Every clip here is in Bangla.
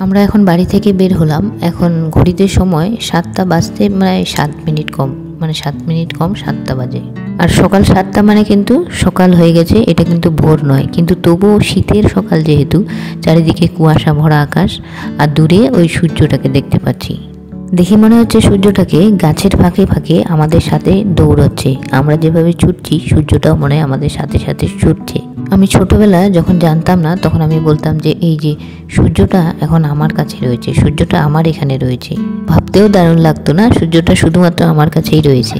আমরা এখন বাড়ি থেকে বের হলাম। এখন ঘড়িতে সময় 7টা বাজতে প্রায় 7 মিনিট কম, মানে 7 মিনিট কম 7টা বাজে। আর সকাল 7টা মানে কিন্তু সকাল হয়ে গেছে, এটা কিন্তু ভোর নয়। কিন্তু তবুও শীতের সকাল যেহেতু, চারিদিকে কুয়াশা ভরা আকাশ আর দূরে ওই সূর্যটাকে দেখতে পাচ্ছি। দেখে মনে হচ্ছে সূর্যটাকে গাছের ফাঁকে ফাঁকে আমাদের সাথে দৌড়চ্ছে। আমরা যেভাবে ছুটছি সূর্যটাও মনে হয় আমাদের সাথে সাথে ছুটছে। আমি ছোটবেলায় যখন জানতাম না তখন আমি বলতাম যে এই যে সূর্যটা এখন আমার কাছে রয়েছে, সূর্যটা আমার এখানে রয়েছে। ভাবতেও দারুণ লাগতো না, সূর্যটা শুধুমাত্র আমার কাছেই রয়েছে।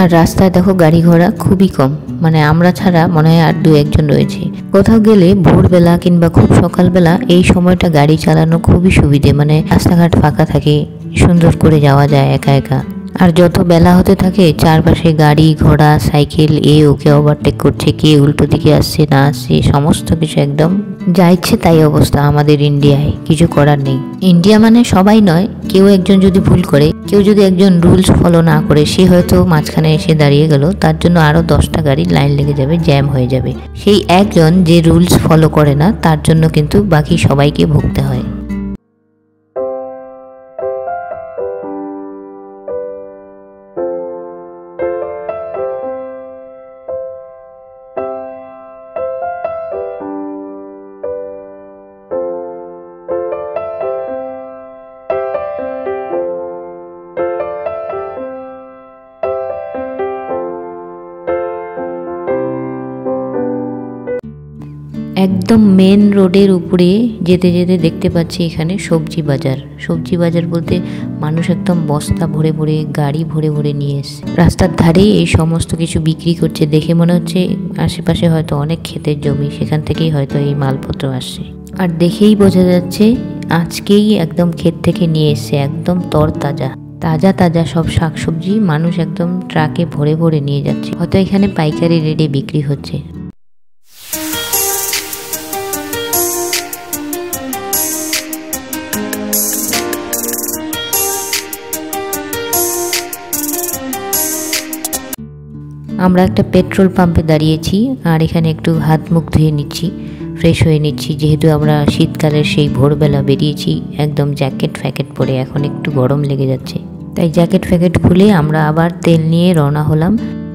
আর রাস্তায় দেখো গাড়ি ঘোড়া খুবই কম, মানে আমরা ছাড়া মনে হয় আর 2-1 রয়েছে। কোথাও গেলে ভোরবেলা কিংবা খুব সকালবেলা এই সময়টা গাড়ি চালানো খুবই সুবিধে, মানে রাস্তাঘাট ফাঁকা থাকে, সুন্দর করে যাওয়া যায় একা একা। আর যত বেলা হতে থাকে চারপাশে গাড়ি ঘোড়া সাইকেল, ওকে ওভারটেক করছে, কে উল্টো দিকে আসছে না আসছে, সমস্ত কিছু একদম যা ইচ্ছে তাই অবস্থা আমাদের ইন্ডিয়ায়। কিছু করার নেই। ইন্ডিয়া মানে সবাই নয়, কেউ একজন যদি ভুল করে, কেউ যদি একজন রুলস ফলো না করে, সে হয়তো মাঝখানে এসে দাঁড়িয়ে গেল, তার জন্য আরো 10টা গাড়ি লাইন লেগে যাবে, জ্যাম হয়ে যাবে। সেই একজন যে রুলস ফলো করে না তার জন্য কিন্তু বাকি সবাইকে ভুগতে হয়। একদম মেন রোডের উপরে যেতে যেতে দেখতে পাচ্ছি এখানে সবজি বাজার। সবজি বাজার বলতে মানুষ একদম বস্তা ভরে ভরে, গাড়ি ভরে ভরে নিয়ে এসছে। রাস্তার ধারে এই সমস্ত কিছু বিক্রি করছে। দেখে মনে হচ্ছে আশেপাশে হয়তো অনেক ক্ষেতের জমি, সেখান থেকেই হয়তো এই মালপত্র আসছে। আর দেখেই বোঝা যাচ্ছে আজকেই একদম ক্ষেত থেকে নিয়ে এসছে, একদম তরতাজা তাজা তাজা সব শাকসবজি মানুষ একদম ট্রাকে ভরে ভরে নিয়ে যাচ্ছে। হয়তো এখানে পাইকারি রেটে বিক্রি হচ্ছে। আমরা একটা পেট্রোল পাম্পে দাঁড়িয়েছি আর এখানে একটু হাত মুখ ধুয়ে নিচ্ছি, ফ্রেশ হয়ে নিচ্ছি। যেহেতু আমরা শীতকালের সেই ভোরবেলা বেরিয়েছি একদম জ্যাকেট ফ্যাকেট পরে, এখন একটু গরম লেগে যাচ্ছে, তাই জ্যাকেট ফ্যাকেট খুলে আমরা আবার তেল নিয়ে রওনা হলাম।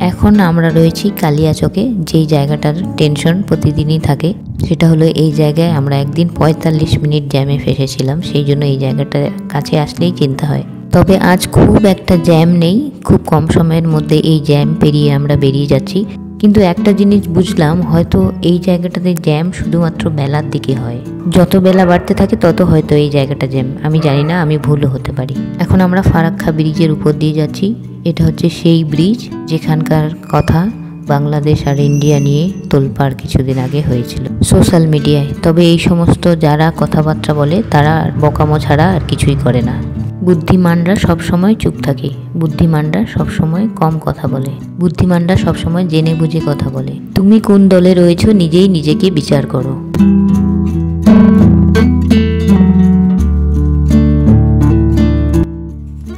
এখন আমরা রয়েছি কালিয়াচকে, যেই জায়গাটার টেনশন প্রতিদিনই থাকে। সেটা হলো এই জায়গায় আমরা একদিন 45 মিনিট জ্যামে ফেসেছিলাম, সেই জন্য এই জায়গাটা কাছে আসলেই চিন্তা হয়। তবে আজ খুব একটা জ্যাম নেই, খুব কম সময়ের মধ্যে এই জ্যাম পেরিয়ে আমরা বেরিয়ে যাচ্ছি। কিন্তু একটা জিনিস বুঝলাম, হয়তো এই জায়গাটাতে জ্যাম শুধুমাত্র বেলার দিকে হয়, যত বেলা বাড়তে থাকে তত হয়তো এই জায়গাটা জ্যাম। আমি জানি না, আমি ভুলও হতে পারি। এখন আমরা ফারাক্কা ব্রিজের উপর দিয়ে যাচ্ছি। এটা হচ্ছে সেই ব্রিজ যেখানকার কথা বাংলাদেশ আর ইন্ডিয়া নিয়ে তোলপাড় কিছুদিন আগে হয়েছিল সোশ্যাল মিডিয়ায়। তবে এই সমস্ত যারা কথাবার্তা বলে তারা বকামো ছাড়া আর কিছুই করে না। বুদ্ধিমানরা সবসময় চুপ থাকে, বুদ্ধিমানরা সবসময় কম কথা বলে, বুদ্ধিমানরা সবসময় জেনে বুঝে কথা বলে। তুমি কোন দলে রয়েছো নিজেই নিজেকে বিচার করো।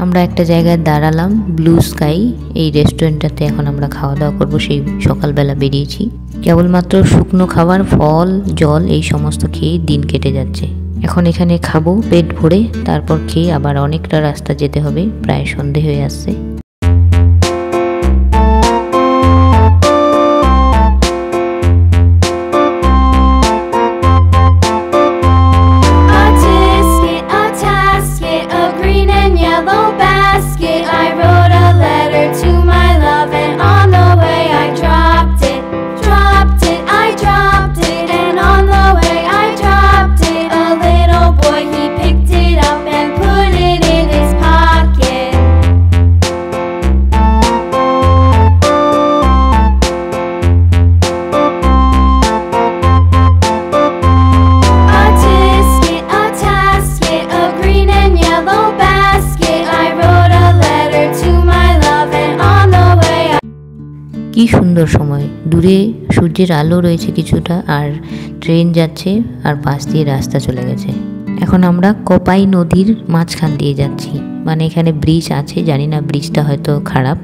আমরা একটা জায়গায় দাঁড়ালাম, ব্লু স্কাই, এই রেস্টুরেন্টটাতে এখন আমরা খাওয়া দাওয়া করবো। সেই সকালবেলা বেরিয়েছি, কেবলমাত্র শুকনো খাবার, ফল, জল এই সমস্ত খেয়ে দিন কেটে যাচ্ছে। এখন এখানে খাবো পেট ভরে, তারপর খেয়ে আবার অনেকটা রাস্তা যেতে হবে, প্রায় সন্ধে হয়ে আসছে। কি সুন্দর সময়, দূরে সূর্যের আলো রয়েছে কিছুটা, আর ট্রেন যাচ্ছে আর পাশ দিয়ে রাস্তা চলে গেছে। এখন আমরা কোপাই নদীর মাঝখান দিয়ে যাচ্ছি, মানে এখানে ব্রিজ আছে, জানি না ব্রিজটা হয়তো খারাপ,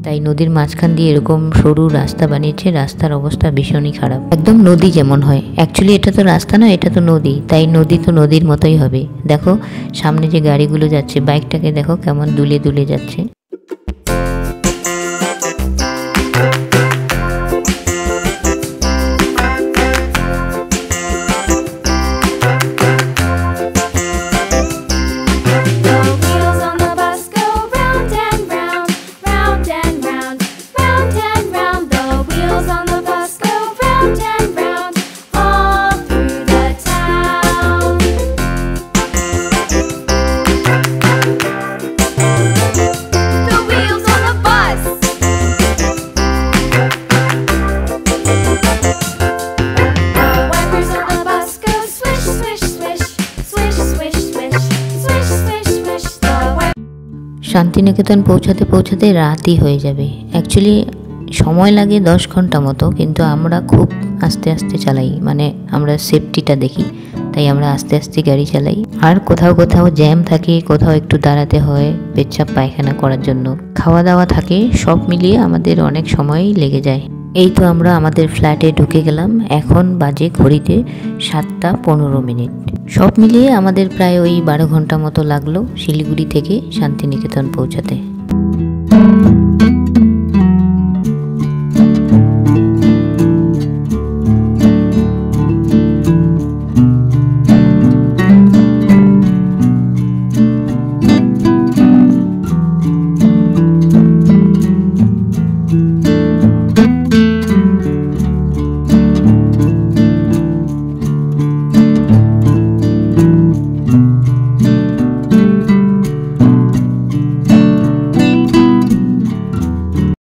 তাই নদীর মাঝখান দিয়ে এরকম সরু রাস্তা বানিয়েছে। রাস্তার অবস্থা ভীষণই খারাপ, একদম নদী যেমন হয়। অ্যাকচুয়ালি এটা তো রাস্তা না, এটা তো নদী, তাই নদী তো নদীর মতোই হবে। দেখো সামনে যে গাড়িগুলো যাচ্ছে, বাইকটাকে দেখো কেমন দুলে দুলে যাচ্ছে। শান্তিনিকেতন পৌঁছাতে পৌঁছাতে রাতই হয়ে যাবে। অ্যাকচুয়ালি সময় লাগে 10 ঘন্টা মতো, কিন্তু আমরা খুব আস্তে আস্তে চালাই, মানে আমরা সেফটিটা দেখি, তাই আমরা আস্তে আস্তে গাড়ি চালাই। আর কোথাও কোথাও জ্যাম থাকে, কোথাও একটু দাঁড়াতে হয় পেচ্ছাপ পায়খানা করার জন্য, খাওয়া দাওয়া থাকে, সব মিলিয়ে আমাদের অনেক সময়ই লেগে যায়। এই তো আমরা আমাদের ফ্ল্যাটে ঢুকে গেলাম। এখন বাজে ঘড়িতে 7:15। সব মিলিয়ে আমাদের প্রায় ওই 12 ঘন্টা মতো লাগলো শিলিগুড়ি থেকে শান্তিনিকেতন পৌঁছাতে।